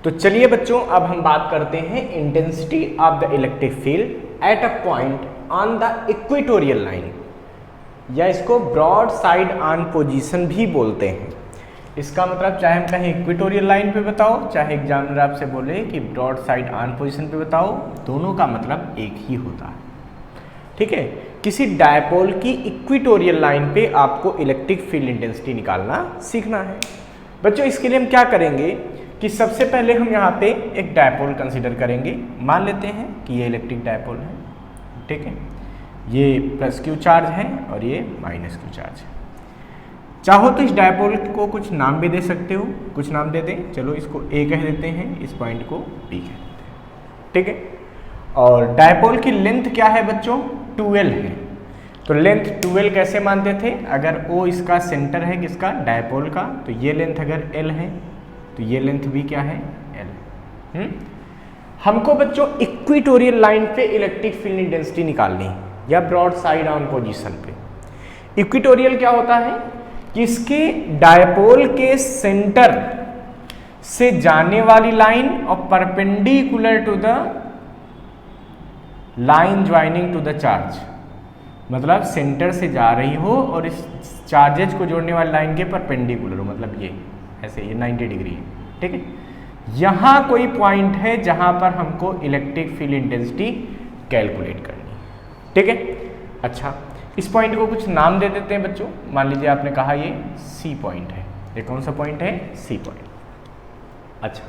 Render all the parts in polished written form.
तो चलिए बच्चों, अब हम बात करते हैं intensity of the electric field at a point on the equatorial line, या इसको ब्रॉड साइड ऑन पोजीशन भी बोलते हैं। इसका मतलब चाहे हम कहें इक्वेटोरियल लाइन पे बताओ, चाहे एग्जामिनर आपसे बोले कि ब्रॉड साइड ऑन पोजीशन पे बताओ, दोनों का मतलब एक ही होता है। ठीक है, किसी डायपोल की इक्वेटोरियल लाइन पे आपको इलेक्ट्रिक फील्ड इंटेंसिटी निकालना सीखना है। बच्चों इसके लिए हम क्या करेंगे कि सबसे पहले हम यहाँ पे एक डायपोल कंसीडर करेंगे। मान लेते हैं कि ये इलेक्ट्रिक डायपोल है, ठीक है, ये प्लस क्यू चार्ज है और ये माइनस क्यू चार्ज है। चाहो तो इस डायपोल को कुछ नाम भी दे सकते हो, कुछ नाम दे दें, चलो इसको ए कह देते हैं, इस पॉइंट को बी कह देते हैं, ठीक है। और डायपोल की लेंथ क्या है बच्चों? 12 है। तो लेंथ 12 कैसे मानते थे? अगर ओ इसका सेंटर है किसका? डायपोल का, तो ये लेंथ अगर एल है तो ये लेंथ भी क्या है? एल। हमको बच्चों इक्वेटोरियल लाइन पे इलेक्ट्रिक फील्ड इंटेंसिटी निकालनी है, या ब्रॉड साइड ऑन पोजीशन पे। इक्वेटोरियल क्या होता है कि इसके डायपोल के सेंटर से जाने वाली लाइन और perpendicular to the line joining to the charge, मतलब सेंटर से जा रही हो और इस चार्जेज को जोड़ने वाली लाइन के परपेंडिकुलर हो, मतलब ये ऐसे, ये 90 डिग्री है, ठीक है। यहां कोई पॉइंट है जहां पर हमको इलेक्ट्रिक फील्ड इंटेंसिटी कैलकुलेट करनी है, ठीक है। अच्छा, इस पॉइंट को कुछ नाम दे देते हैं बच्चों। मान लीजिए आपने कहा ये सी पॉइंट है। ये कौन सा पॉइंट है? C point. अच्छा,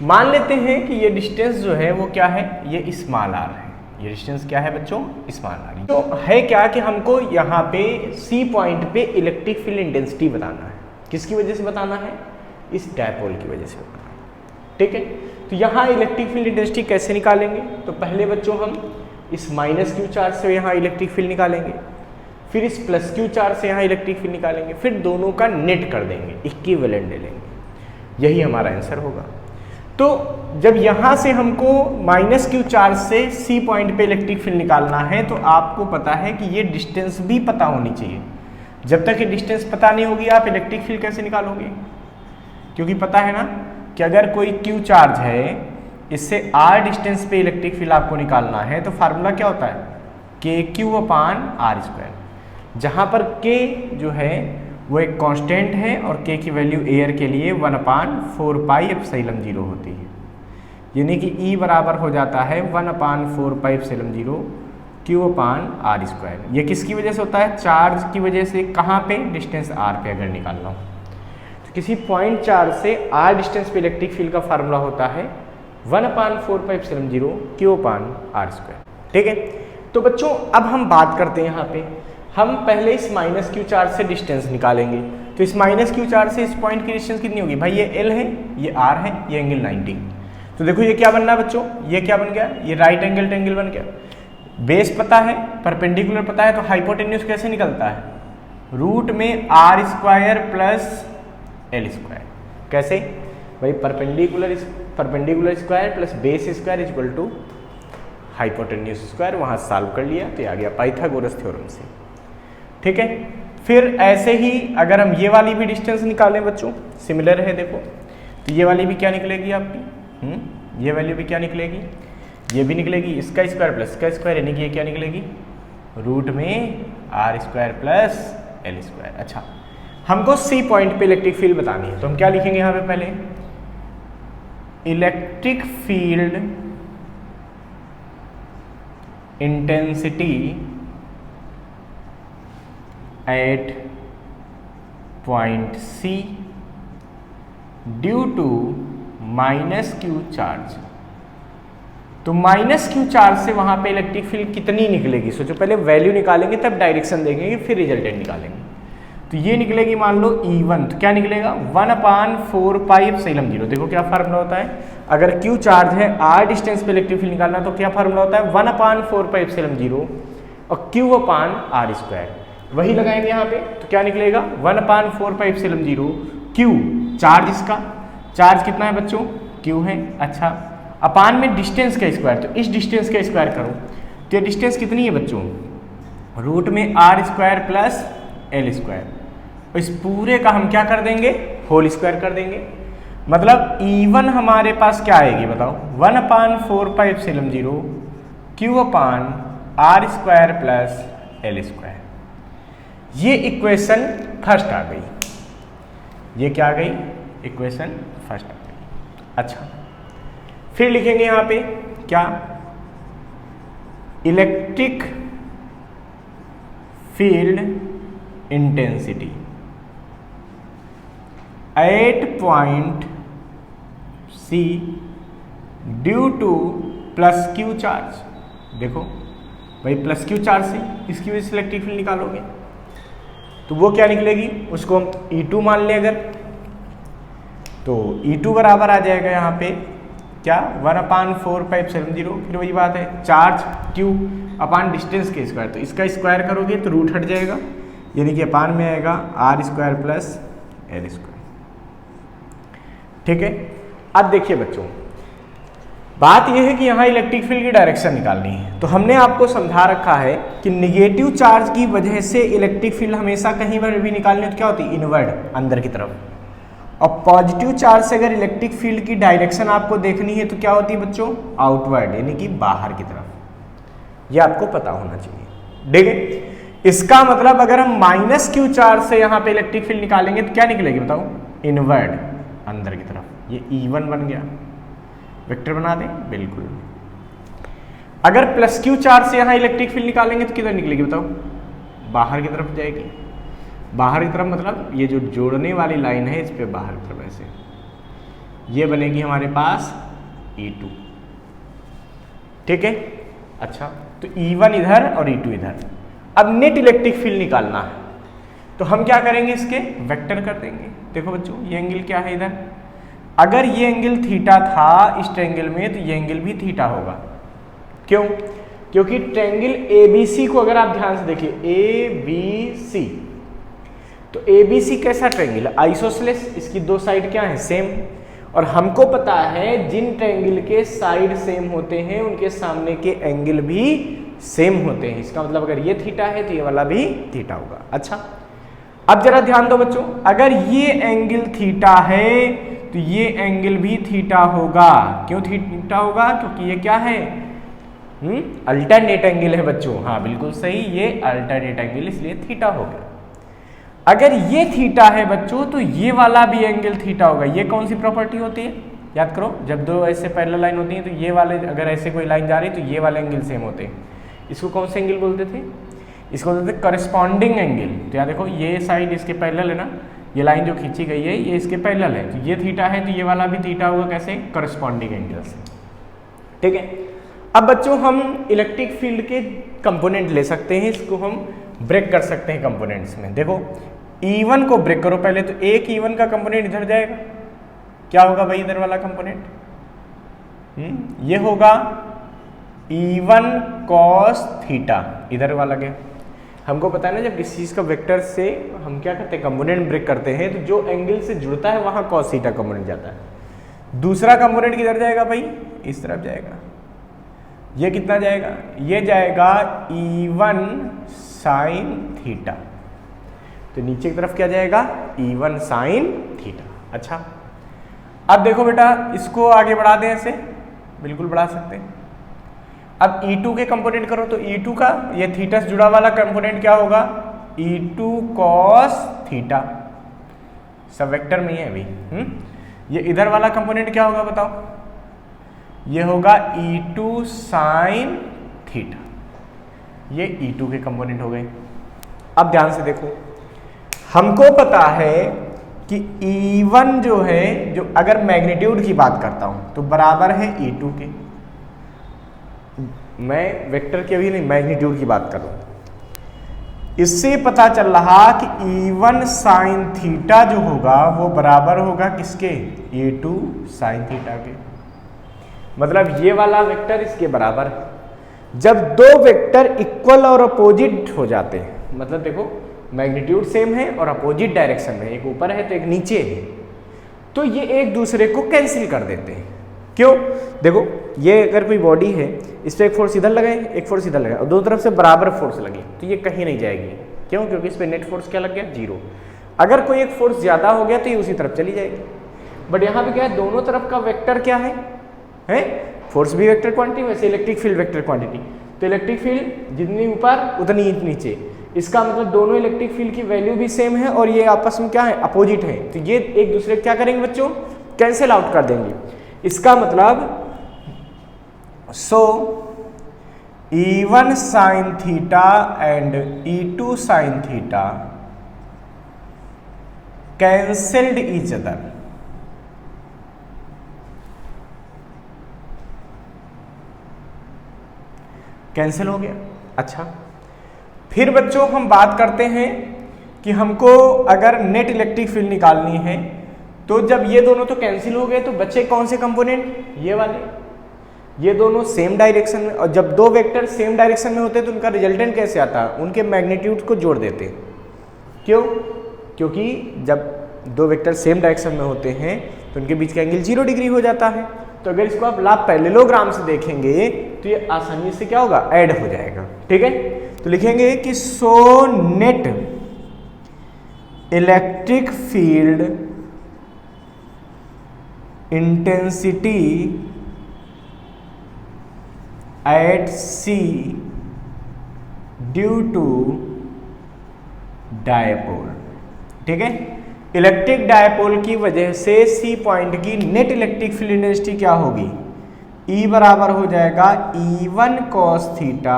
मान लेते हैं कि ये डिस्टेंस जो है वो क्या है? ये स्मॉल आर है। ये डिस्टेंस क्या है बच्चों? Small R. तो है क्या कि हमको यहाँ पे सी पॉइंट पे इलेक्ट्रिक फील्ड इंटेंसिटी बताना है। किसकी वजह से बताना है? इस डायपोल की वजह से बताना है, ठीक है। तो यहाँ इलेक्ट्रिक फील्ड इंटेंसिटी कैसे निकालेंगे? तो पहले बच्चों हम इस माइनस क्यू चार्ज से यहाँ इलेक्ट्रिक फील्ड निकालेंगे, फिर इस प्लस क्यू चार्ज से यहाँ इलेक्ट्रिक फील्ड निकालेंगे, फिर दोनों का नेट कर देंगे, इक्विवेलेंट ले लेंगे। यही हमारा आंसर होगा। तो जब यहाँ से हमको माइनस क्यू चार्ज से सी पॉइंट पे इलेक्ट्रिक फील्ड निकालना है, तो आपको पता है कि ये डिस्टेंस भी पता होनी चाहिए। जब तक ये डिस्टेंस पता नहीं होगी आप इलेक्ट्रिक फील्ड कैसे निकालोगे? क्योंकि पता है ना कि अगर कोई क्यू चार्ज है, इससे आर डिस्टेंस पे इलेक्ट्रिक फील्ड आपको निकालना है, तो फार्मूला क्या होता है? के क्यू अपान आर स्क्वायर, जहाँ पर के जो है वो एक कांस्टेंट है और के की वैल्यू एयर के लिए 1/4 पाई एप्सिलॉन 0 होती है। यानी कि ई बराबर हो जाता है 1/4 pi epsilon 0 Q upon R square. ये किसकी वजह से होता है? चार्ज की वजह से। कहाँ पे? डिस्टेंस आर पे अगर निकालना हो तो किसी पॉइंट चार्ज से आर डिस्टेंस पे इलेक्ट्रिक फील्ड का फार्मूला होता है 1/4 pi epsilon 0 Q upon R square, ठीक है। तो बच्चों अब हम बात करते हैं यहाँ पे, हम पहले इस माइनस क्यू चार्ज से डिस्टेंस निकालेंगे। तो इस माइनस क्यू चार्ज से इस पॉइंट की डिस्टेंस कितनी होगी? भाई ये एल है, ये आर है, ये एंगल 90। तो देखो ये क्या बनना है बच्चों? ये क्या बन गया? ये राइट एंगल ट्रायंगल बन गया। बेस पता है, परपेंडिकुलर पता है, तो हाइपोटेन्यूज कैसे निकलता है? रूट में R square plus L square. कैसे? भाई perpendicular square plus base square is equal to hypotenuse square. वहाँ सॉल्व कर लिया तो ये आ गया पाइथागोरस थ्योरम से, ठीक है। फिर ऐसे ही अगर हम ये वाली भी डिस्टेंस निकालें बच्चों, सिमिलर है देखो, तो ये वाली भी क्या निकलेगी आपकी? ये वैल्यू भी क्या निकलेगी? ये भी निकलेगी इसका स्क्वायर प्लस इसका स्क्वायर, यानी कि ये क्या निकलेगी? रूट में R square plus L square. अच्छा, हमको सी पॉइंट पे इलेक्ट्रिक फील्ड बतानी है, तो हम क्या लिखेंगे यहाँ पे? पहले electric field intensity at point C due to minus Q charge. तो माइनस क्यू चार्ज से वहां पे इलेक्ट्रिक फील्ड कितनी निकलेगी? सोचो, पहले वैल्यू निकालेंगे तब डायरेक्शन देखेंगे, फिर रिजल्टेंट निकालेंगे। तो ये निकलेगी मान लो E1, तो क्या निकलेगा? 1/4 पाई एप्सिलॉन 0। देखो क्या फार्मूला होता है, अगर क्यू चार्ज है, आर डिस्टेंस पे इलेक्ट्रिक फील्ड निकालना, तो क्या फार्मूला होता है? 1/4 पाई एप्सिलॉन 0 और क्यू अपान आर स्क्वायर। वही लगाएंगे यहाँ पे, तो क्या निकलेगा? 1/4 पाई एप्सिलॉन 0 क्यू, चार्ज इसका, चार्ज कितना है बच्चों? क्यू है। अच्छा, अपान में डिस्टेंस का स्क्वायर, तो इस डिस्टेंस का स्क्वायर करो, तो ये डिस्टेंस कितनी है बच्चों? रूट में R square plus L square. इस पूरे का हम क्या कर देंगे? होल स्क्वायर कर देंगे। मतलब E1 हमारे पास क्या आएगी बताओ, 1/4πε0 Q/r² प्लस L²। ये इक्वेशन फर्स्ट आ गई, ये क्या आ गई, इक्वेशन फर्स्ट आ गई। अच्छा, फिर लिखेंगे यहां पे क्या, electric field intensity at point C due two plus Q charge. देखो भाई प्लस Q चार्ज से इसकी वजह से इलेक्ट्रिक फील्ड निकालोगे तो वो क्या निकलेगी, उसको हम E2 मान लें अगर, तो E2 बराबर आ जाएगा यहाँ पे क्या, 1/4πε0, फिर वही बात है चार्ज Q अपान डिस्टेंस के स्क्वायर, तो इसका स्क्वायर करोगे तो रूट हट जाएगा, यानी कि अपान में आएगा r² प्लस L²। ठीक है, अब देखिए बच्चों, बात यह है कि यहाँ इलेक्ट्रिक फील्ड की डायरेक्शन निकालनी है, तो हमने आपको समझा रखा है कि निगेटिव चार्ज की वजह से इलेक्ट्रिक फील्ड हमेशा कहीं पर भी निकालनी है तो क्या होती है, इनवर्ड, अंदर की तरफ, और पॉजिटिव चार्ज से अगर इलेक्ट्रिक फील्ड की डायरेक्शन आपको देखनी है तो क्या होती है बच्चों, आउटवर्ड, यानी कि बाहर की तरफ। ये आपको पता होना चाहिए। ठीक है, इसका मतलब अगर हम -Q चार्ज से यहाँ पे इलेक्ट्रिक फील्ड निकालेंगे तो क्या निकलेगी बताओ, इनवर्ड, अंदर की तरफ। ये E1 बन गया, वेक्टर बना दें, बिल्कुल। अगर प्लस Q चार्ज से यहाँ इलेक्ट्रिक फील्ड निकालेंगे तो किधर निकलेगी बताओ, बाहर की तरफ जाएगी। बाहर की तरफ मतलब ये जो जोड़ने वाली लाइन है इस पे बाहर की तरफ ऐसे, ये बनेगी हमारे पास E2। ठीक है, अच्छा, तो E1 इधर और E2 इधर। अब नेट इलेक्ट्रिक फील्ड निकालना है तो हम क्या करेंगे, इसके वेक्टर कर देंगे। देखो बच्चों, ये एंगल क्या है इधर, अगर ये एंगल थीटा था इस ट्रायंगल में तो ये एंगल भी थीटा होगा। क्यों, क्योंकि ट्रायंगल ABC को अगर आप ध्यान से देखिए, ABC, तो ABC कैसा ट्रायंगल है, आइसोसेलेस, इसकी दो साइड क्या है, सेम, और हमको पता है जिन ट्रायंगल के साइड सेम होते हैं उनके सामने के एंगल भी सेम होते हैं। इसका मतलब अगर ये थीटा है तो ये वाला भी थीटा होगा। अच्छा, अब जरा ध्यान दो बच्चों, अगर ये एंगल थीटा है तो ये एंगल भी थीटा होगा। क्यों थीटा होगा, क्योंकि ये क्या है, अल्टरनेट एंगल है बच्चों। हाँ बिल्कुल सही, ये अल्टरनेट एंगल इसलिए थीटा होगा। अगर ये थीटा है बच्चों तो ये वाला भी एंगल थीटा होगा। ये कौन सी प्रॉपर्टी होती है, याद करो, जब दो ऐसे पैरेलल लाइन होती है तो ये वाले, अगर ऐसे कोई लाइन जा रही है तो ये वाले एंगल सेम होते हैं। इसको कौन से एंगल बोलते थे, इसको बोलते थे करस्पॉन्डिंग एंगल। तो याद देखो, ये साइड इसके पैरेलल है ना, ये लाइन जो खींची गई है ये इसके पैरेलल है, तो ये थीटा है तो ये वाला भी थीटा होगा। कैसे, करस्पॉन्डिंग एंगल से। ठीक है, अब बच्चों हम इलेक्ट्रिक फील्ड के कंपोनेंट ले सकते हैं, इसको हम ब्रेक कर सकते हैं कंपोनेंट्स में। देखो E1 को ब्रेक करो पहले, तो एक E1 का कंपोनेंट इधर जाएगा, क्या होगा भाई इधर वाला कंपोनेंट, ये होगा E1 cos थीटा, इधर वाला क्या, हमको पता है ना, जब किसी चीज का वेक्टर से हम क्या करते हैं, कंपोनेंट ब्रेक करते हैं, तो जो एंगल से जुड़ता है वहां cos थीटा कंपोनेंट जाता है। दूसरा कंपोनेंट किधर जाएगा भाई, इस तरफ जाएगा। ये कितना जाएगा, ये जाएगा E1 sin थीटा, तो नीचे की तरफ क्या जाएगा, E1 sin थीटा। अच्छा, अब देखो बेटा, इसको आगे बढ़ा दें, ऐसे बिल्कुल बढ़ा सकते हैं। अब E2 के कंपोनेंट करो, तो E2 का ये थीटा से जुड़ा वाला कंपोनेंट क्या होगा, E2 cos थीटा, सब वेक्टर में ही है अभी। ये इधर वाला कंपोनेंट क्या होगा बताओ, ये होगा E2 sin थीटा। ये E2 के कंपोनेंट हो गए। अब ध्यान से देखो, हमको पता है कि E1 जो है, जो अगर मैग्नीट्यूड की बात करता हूं तो बराबर है E2 के, मैं वेक्टर की अभी नहीं, मैग्नीट्यूड की बात कर रहा हूं। इससे पता चल रहा कि E1 sin थीटा जो होगा वो बराबर होगा किसके, E2 sin थीटा के। मतलब ये वाला वेक्टर इसके बराबर है। जब दो वेक्टर इक्वल और अपोजिट हो जाते हैं, मतलब देखो मैग्नीट्यूड सेम है और अपोजिट डायरेक्शन में, एक ऊपर है तो एक नीचे है, तो ये एक दूसरे को कैंसिल कर देते हैं। क्यों, देखो ये अगर कोई बॉडी है, इस पर एक फोर्स इधर लगाए, एक फोर्स इधर लगाए, और दोनों तरफ से बराबर फोर्स लगे, तो ये कहीं नहीं जाएगी। क्यों, क्योंकि इस पर नेट फोर्स क्या लग गया, जीरो। अगर कोई एक फोर्स ज्यादा हो गया तो ये उसी तरफ चली जाएगी। बट यहाँ पे क्या है, दोनों तरफ का वेक्टर क्या है फोर्स भी वेक्टर क्वांटिटी, वैसे इलेक्ट्रिक फील्ड वेक्टर क्वांटिटी। तो इलेक्ट्रिक फील्ड जितनी ऊपर उतनी ही नीचे, इसका मतलब दोनों इलेक्ट्रिक फील्ड की वैल्यू भी सेम है और ये आपस में क्या है, अपोजिट है। तो ये एक दूसरे क्या करेंगे बच्चों, कैंसिल आउट कर देंगे। इसका मतलब सो E1 sine theta and E2 sine theta cancelled each other. Cancel हो गया। अच्छा, फिर बच्चों हम बात करते हैं कि हमको अगर नेट इलेक्ट्रिक फील्ड निकालनी है, तो जब ये दोनों तो कैंसिल हो गए तो बचे कौन से कंपोनेंट, ये वाले, ये दोनों सेम डायरेक्शन में। और जब दो वेक्टर सेम डायरेक्शन में होते हैं तो उनका रिजल्टेंट कैसे आता है, उनके मैग्नीट्यूड को जोड़ देते हैं। क्यों, क्योंकि जब दो वेक्टर सेम डायरेक्शन में होते हैं तो उनके बीच का एंगल 0 डिग्री हो जाता है। तो अगर इसको आप लाभ पैरेललोग्राम से देखेंगे तो ये आसानी से क्या होगा, ऐड हो जाएगा। ठीक है, तो लिखेंगे कि so net electric field intensity at C due to dipole. ठीक है, इलेक्ट्रिक डायपोल की वजह से सी पॉइंट की नेट इलेक्ट्रिक फील्ड इंटेंसिटी क्या होगी, E बराबर हो जाएगा E1 cos theta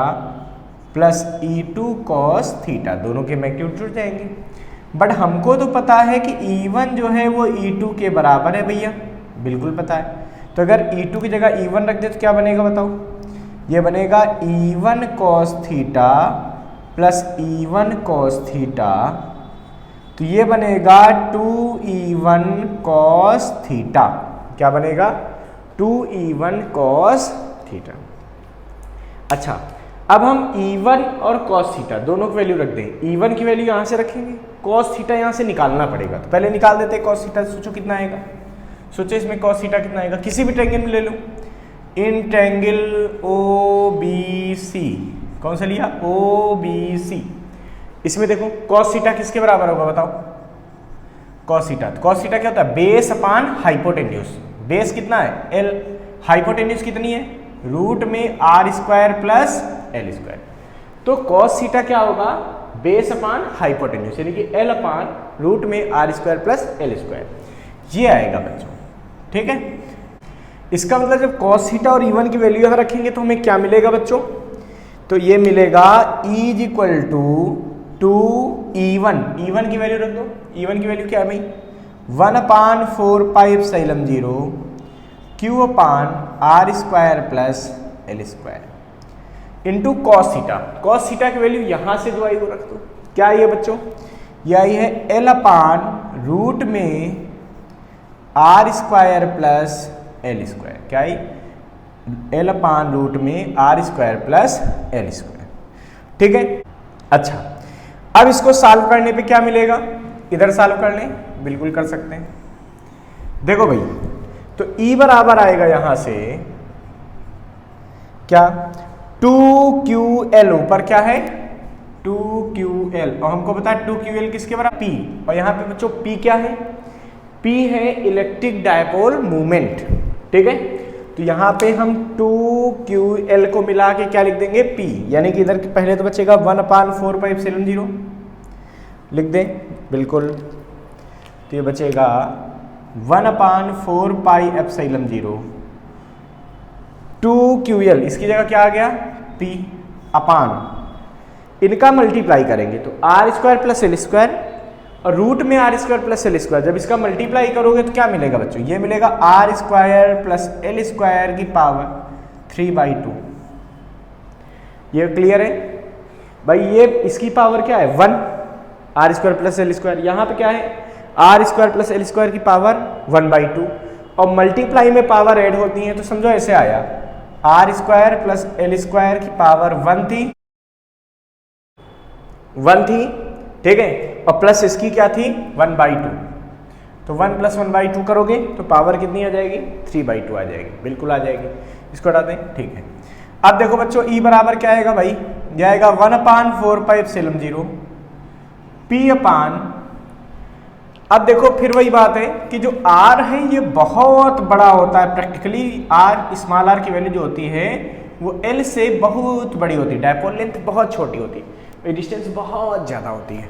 plus E2 cos theta, दोनों के मैग्नीट्यूड जुड़ जाएंगे। बट हमको तो पता है कि E1 जो है वो E2 के बराबर है भैया, बिल्कुल पता है। तो अगर E2 की जगह E1 रख दे तो क्या बनेगा बताओ, ये बनेगा E1 cos theta plus E1 cos theta, तो ये बनेगा 2E1 cos थीटा। क्या बनेगा, 2E1 cos थीटा। अच्छा, अब हम E1 और cos थीटा दोनों की वैल्यू रख दें। E1 की वैल्यू यहाँ से रखेंगे, cos थीटा यहाँ से निकालना पड़ेगा, तो पहले निकाल देते हैं cos थीटा। सोचो कितना आएगा, सोचो इसमें cos थीटा कितना आएगा, किसी भी ट्रायंगल में ले लो। इन ट्रायंगल OBC, कौन सा लिया, OBC, इसमें देखो cos थीटा किसके बराबर होगा बताओ, cos थीटा। तो cos थीटा क्या होता है, बेस अपान हाइपोटेन्यूज। बेस कितना है, L, हाइपोटेन्यूज कितनी है, रूट में R square plus L square. तो cos थीटा क्या होगा, बेस अपान हाइपोटेन्यूज, यानी कि L अपान रूट में R square plus L square, ये आएगा बच्चों। ठीक है, इसका मतलब जब cos थीटा और E1 की वैल्यू यहाँ रखेंगे तो हमें क्या मिलेगा बच्चों, तो ये मिलेगा E is equal to 2E1, E1 की वैल्यू रख दो। E1 की वैल्यू क्या है भाई, 1/4 पाई एप्सिलॉन 0 Q अपान R square plus L square into cos theta. cos theta की वैल्यू यहाँ से जो आई वो रख दो। क्या आई है बच्चों, ये आई है L अपान रूट में R square plus L square. क्या आई, L अपान रूट में R square plus L square. ठीक है, अच्छा अब इसको सॉल्व करने पे क्या मिलेगा, इधर सॉल्व कर लें, बिल्कुल कर सकते हैं। देखो भाई, तो E बराबर आएगा यहां से क्या, 2QL, ऊपर क्या है 2QL, और हमको पता है 2QL किसके बराबर, P, और यहां पे बच्चों P क्या है, P है इलेक्ट्रिक डायपोल मूवमेंट। ठीक है, तो यहाँ पे हम 2QL को मिला के क्या लिख देंगे, P, यानी कि इधर पहले तो बचेगा 1/4 पाई एप्सिलॉन 0 लिख दें, बिल्कुल। तो ये बचेगा 1/4 पाई एप्सिलॉन 0 2QL, इसकी जगह क्या आ गया P अपान, इनका मल्टीप्लाई करेंगे तो R square plus L square और रूट में R square plus L square. जब इसका मल्टीप्लाई करोगे तो क्या मिलेगा बच्चों, ये मिलेगा R square plus L square की पावर 3/2। ये क्लियर है भाई, ये इसकी पावर क्या है 1, R square plus L square, यहाँ पे क्या है R square plus L square की पावर 1/2, और मल्टीप्लाई में पावर ऐड होती है तो समझो ऐसे आया, R square plus L square की पावर 1 थी, ठीक है, और प्लस इसकी क्या थी 1/2, तो 1 + 1/2 करोगे तो पावर कितनी आ जाएगी 3/2 आ जाएगी, बिल्कुल आ जाएगी। इसको हटा दें, ठीक है। अब देखो बच्चों E बराबर क्या आएगा भाई, यह आएगा 1/4 पाई एप्सिलॉन 0 P अपान अब देखो फिर वही बात है कि जो आर है ये बहुत बड़ा होता है प्रैक्टिकली। आर स्मॉल आर की वैल्यू जो होती है वो एल से बहुत बड़ी होती है, डायपोल लेंथ बहुत छोटी होती है, डिस्टेंस बहुत ज़्यादा होती है।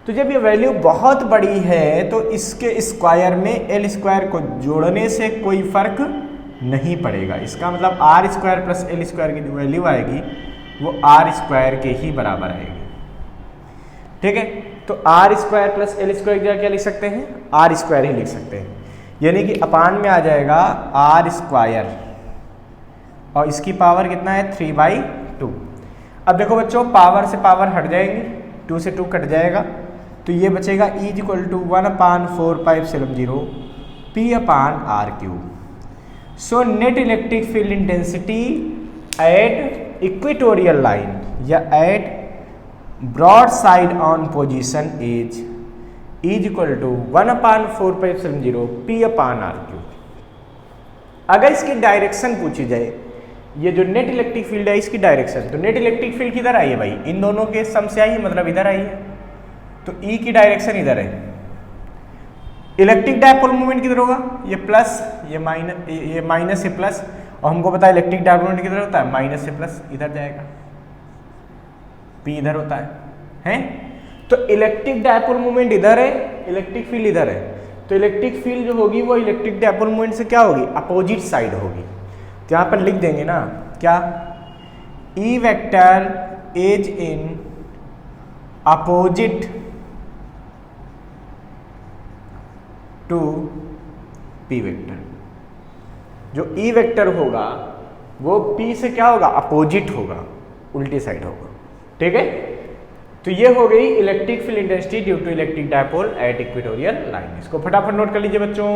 तो जब ये वैल्यू बहुत बड़ी है तो इसके स्क्वायर में एल स्क्वायर को जोड़ने से कोई फर्क नहीं पड़ेगा। इसका मतलब R square plus L square की जो वैल्यू आएगी वो आर स्क्वायर के ही बराबर आएगी। ठीक है, तो R square plus L square क्या लिख सकते हैं, आर स्क्वायर ही लिख सकते हैं, यानी कि अपान में आ जाएगा आर स्क्वायर और इसकी पावर कितना है 3/2। अब देखो बच्चों पावर से पावर हट जाएगी, 2 से 2 कट जाएगा, तो ये बचेगा E = 1/4πε0 P/r³। So net electric field intensity at equatorial line या at broadside on position is = 1/4πε0 P/r³। अगर इसकी डायरेक्शन पूछी जाए, ये जो नेट इलेक्ट्रिक फील्ड है इसकी डायरेक्शन, तो नेट इलेक्ट्रिक फील्ड किधर आई है भाई, इन दोनों के सम से आई है, मतलब इधर आई है, तो E की डायरेक्शन इधर है। इलेक्ट्रिक डायपोल मूवमेंट किधर होगा, ये प्लस ये माइनस से प्लस, और हमको पता है इलेक्ट्रिक डायपोल मूवमेंट किधर होता है, माइनस से प्लस, इधर जाएगा, P इधर होता है? तो इलेक्ट्रिक डायपोल मूवमेंट इधर है, इलेक्ट्रिक फील्ड इधर है, तो इलेक्ट्रिक फील्ड जो होगी वो इलेक्ट्रिक डायपोल मूवमेंट से क्या होगी, अपोजिट साइड होगी। तो यहाँ पर लिख देंगे ना क्या, E vector is in opposite to P vector. जो E वेक्टर होगा वो P से क्या होगा, अपोजिट होगा, उल्टी साइड होगा। ठीक है, तो ये हो गई electric field intensity due to electric dipole at equatorial line. इसको फटाफट नोट कर लीजिए बच्चों।